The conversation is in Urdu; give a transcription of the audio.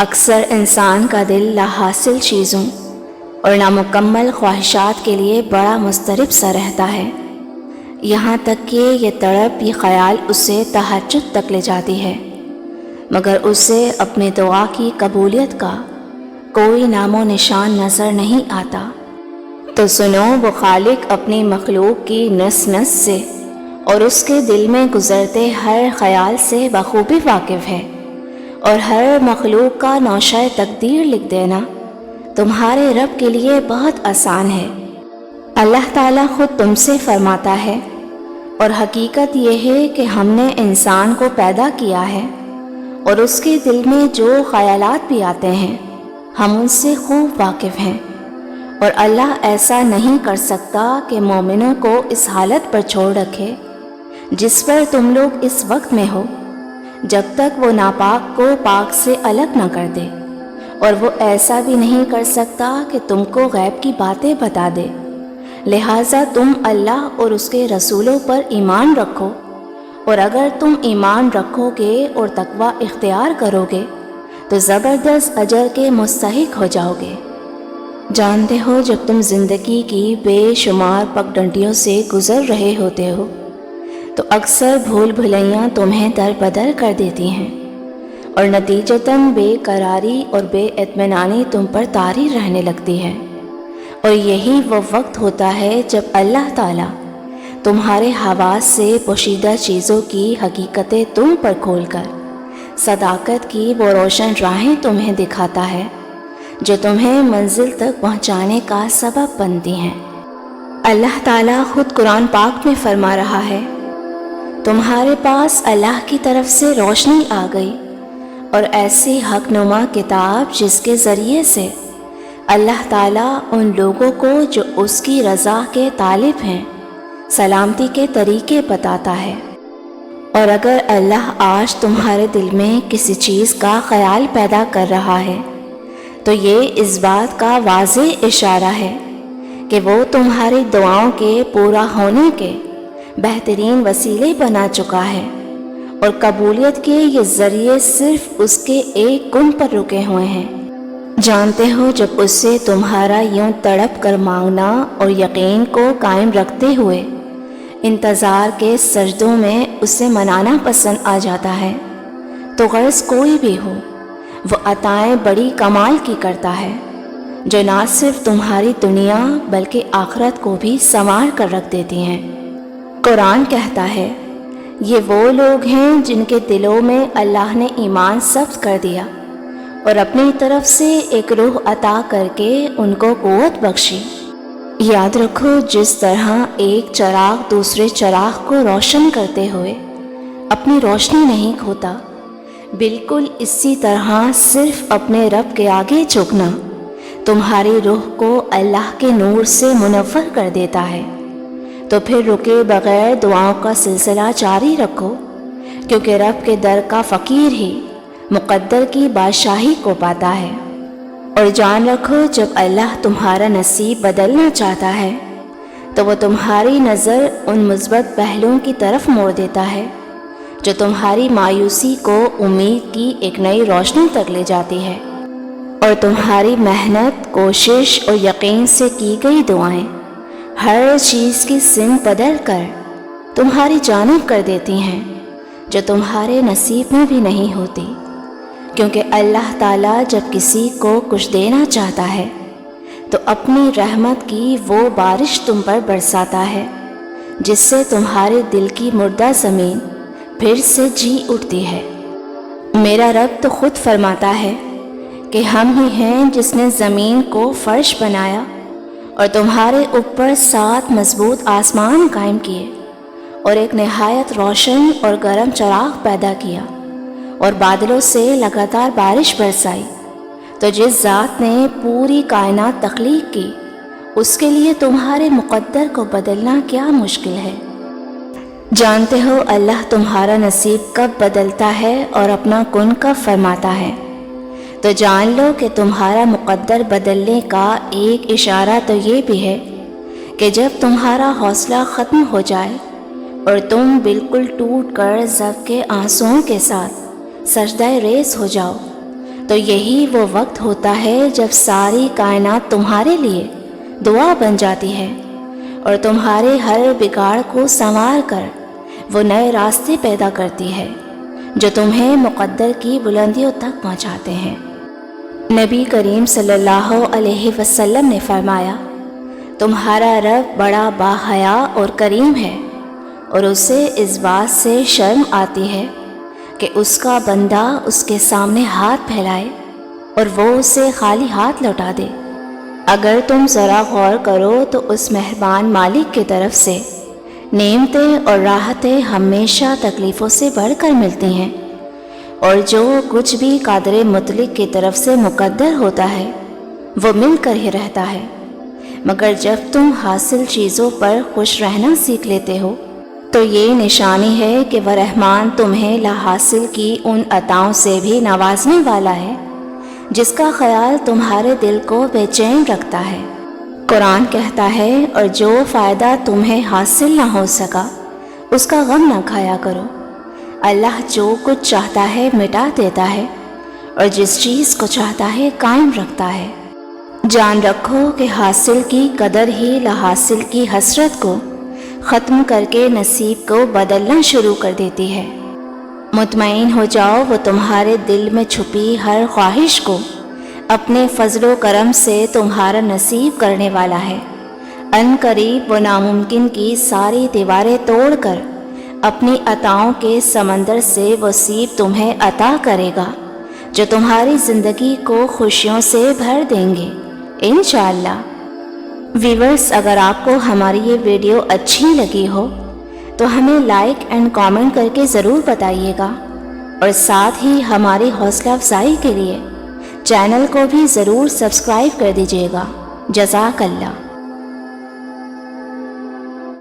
اکثر انسان کا دل لاحاصل چیزوں اور نامکمل خواہشات کے لیے بڑا مضطرب سا رہتا ہے، یہاں تک کہ یہ تڑپ، یہ خیال اسے تہجد تک لے جاتی ہے، مگر اسے اپنی دعا کی قبولیت کا کوئی نام و نشان نظر نہیں آتا۔ تو سنو، وہ خالق اپنی مخلوق کی نس نس سے اور اس کے دل میں گزرتے ہر خیال سے بخوبی واقف ہے، اور ہر مخلوق کا نوشۂ تقدیر لکھ دینا تمہارے رب کے لیے بہت آسان ہے۔ اللہ تعالیٰ خود تم سے فرماتا ہے، اور حقیقت یہ ہے کہ ہم نے انسان کو پیدا کیا ہے، اور اس کے دل میں جو خیالات بھی آتے ہیں ہم ان سے خوب واقف ہیں، اور اللہ ایسا نہیں کر سکتا کہ مومنوں کو اس حالت پر چھوڑ رکھے جس پر تم لوگ اس وقت میں ہو، جب تک وہ ناپاک کو پاک سے الگ نہ کر دے، اور وہ ایسا بھی نہیں کر سکتا کہ تم کو غیب کی باتیں بتا دے۔ لہٰذا تم اللہ اور اس کے رسولوں پر ایمان رکھو، اور اگر تم ایمان رکھو گے اور تقوی اختیار کرو گے تو زبردست اجر کے مستحق ہو جاؤ گے۔ جانتے ہو، جب تم زندگی کی بے شمار پگڈنڈیوں سے گزر رہے ہوتے ہو تو اکثر بھول بھلیاں تمہیں در بدر کر دیتی ہیں، اور نتیجتاً بے قراری اور بے اطمینانی تم پر طاری رہنے لگتی ہے، اور یہی وہ وقت ہوتا ہے جب اللہ تعالیٰ تمہارے حواس سے پوشیدہ چیزوں کی حقیقتیں تم پر کھول کر صداقت کی وہ روشن راہیں تمہیں دکھاتا ہے جو تمہیں منزل تک پہنچانے کا سبب بنتی ہیں۔ اللہ تعالیٰ خود قرآن پاک میں فرما رہا ہے، تمہارے پاس اللہ کی طرف سے روشنی آ گئی، اور ایسی حق نما کتاب جس کے ذریعے سے اللہ تعالیٰ ان لوگوں کو جو اس کی رضا کے طالب ہیں سلامتی کے طریقے بتاتا ہے۔ اور اگر اللہ آج تمہارے دل میں کسی چیز کا خیال پیدا کر رہا ہے تو یہ اس بات کا واضح اشارہ ہے کہ وہ تمہاری دعاؤں کے پورا ہونے کے بہترین وسیلے بنا چکا ہے، اور قبولیت کے یہ ذریعے صرف اس کے ایک کن پر رکے ہوئے ہیں۔ جانتے ہو، جب اس سے تمہارا یوں تڑپ کر مانگنا اور یقین کو قائم رکھتے ہوئے انتظار کے سجدوں میں اسے منانا پسند آ جاتا ہے تو غرض کوئی بھی ہو، وہ عطائیں بڑی کمال کی کرتا ہے جو نہ صرف تمہاری دنیا بلکہ آخرت کو بھی سنوار کر رکھ دیتی ہیں۔ قرآن کہتا ہے، یہ وہ لوگ ہیں جن کے دلوں میں اللہ نے ایمان ثبت کر دیا اور اپنی طرف سے ایک روح عطا کر کے ان کو قوت بخشی۔ یاد رکھو، جس طرح ایک چراغ دوسرے چراغ کو روشن کرتے ہوئے اپنی روشنی نہیں کھوتا، بالکل اسی طرح صرف اپنے رب کے آگے جھکنا تمہاری روح کو اللہ کے نور سے منور کر دیتا ہے۔ تو پھر رکے بغیر دعاؤں کا سلسلہ جاری رکھو، کیونکہ رب کے در کا فقیر ہی مقدر کی بادشاہی کو پاتا ہے۔ اور جان رکھو، جب اللہ تمہارا نصیب بدلنا چاہتا ہے تو وہ تمہاری نظر ان مثبت پہلوؤں کی طرف موڑ دیتا ہے جو تمہاری مایوسی کو امید کی ایک نئی روشنی تک لے جاتی ہے، اور تمہاری محنت، کوشش اور یقین سے کی گئی دعائیں ہر چیز کی سمت بدل کر تمہاری جانب کر دیتی ہیں جو تمہارے نصیب میں بھی نہیں ہوتی، کیونکہ اللہ تعالیٰ جب کسی کو کچھ دینا چاہتا ہے تو اپنی رحمت کی وہ بارش تم پر برساتا ہے جس سے تمہارے دل کی مردہ زمین پھر سے جی اٹھتی ہے۔ میرا رب تو خود فرماتا ہے کہ ہم ہی ہیں جس نے زمین کو فرش بنایا اور تمہارے اوپر 7 مضبوط آسمان قائم کیے، اور ایک نہایت روشن اور گرم چراغ پیدا کیا، اور بادلوں سے لگاتار بارش برسائی۔ تو جس ذات نے پوری کائنات تخلیق کی، اس کے لیے تمہارے مقدر کو بدلنا کیا مشکل ہے۔ جانتے ہو اللہ تمہارا نصیب کب بدلتا ہے اور اپنا کن کب فرماتا ہے، تو جان لو کہ تمہارا مقدر بدلنے کا ایک اشارہ تو یہ بھی ہے کہ جب تمہارا حوصلہ ختم ہو جائے اور تم بالکل ٹوٹ کر ضعف کے آنسوؤں کے ساتھ سجدہ ریز ہو جاؤ، تو یہی وہ وقت ہوتا ہے جب ساری کائنات تمہارے لیے دعا بن جاتی ہے اور تمہارے ہر بگاڑ کو سنوار کر وہ نئے راستے پیدا کرتی ہے جو تمہیں مقدر کی بلندیوں تک پہنچاتے ہیں۔ نبی کریم صلی اللہ علیہ وسلم نے فرمایا، تمہارا رب بڑا باحیا اور کریم ہے اور اسے اس بات سے شرم آتی ہے کہ اس کا بندہ اس کے سامنے ہاتھ پھیلائے اور وہ اسے خالی ہاتھ لوٹا دے۔ اگر تم ذرا غور کرو تو اس مہربان مالک کی طرف سے نعمتیں اور راحتیں ہمیشہ تکلیفوں سے بڑھ کر ملتی ہیں، اور جو کچھ بھی قادر مطلق کی طرف سے مقدر ہوتا ہے وہ مل کر ہی رہتا ہے، مگر جب تم حاصل چیزوں پر خوش رہنا سیکھ لیتے ہو تو یہ نشانی ہے کہ وہ رحمان تمہیں لا حاصل کی ان عطاؤں سے بھی نوازنے والا ہے جس کا خیال تمہارے دل کو بے چین رکھتا ہے۔ قرآن کہتا ہے، اور جو فائدہ تمہیں حاصل نہ ہو سکا اس کا غم نہ کھایا کرو، اللہ جو کچھ چاہتا ہے مٹا دیتا ہے اور جس چیز کو چاہتا ہے قائم رکھتا ہے۔ جان رکھو کہ حاصل کی قدر ہی لا حاصل کی حسرت کو ختم کر کے نصیب کو بدلنا شروع کر دیتی ہے۔ مطمئن ہو جاؤ، وہ تمہارے دل میں چھپی ہر خواہش کو اپنے فضل و کرم سے تمہارا نصیب کرنے والا ہے۔ ان قریب وہ ناممکن کی ساری دیواریں توڑ کر اپنی عطاؤں کے سمندر سے وہ سیب تمہیں عطا کرے گا جو تمہاری زندگی کو خوشیوں سے بھر دیں گے انشاءاللہ۔ ویورز، اگر آپ کو ہماری یہ ویڈیو اچھی لگی ہو تو ہمیں لائک اینڈ کامنٹ کر کے ضرور بتائیے گا، اور ساتھ ہی ہماری حوصلہ افزائی کے لیے چینل کو بھی ضرور سبسکرائب کر دیجیے گا۔ جزاک اللہ۔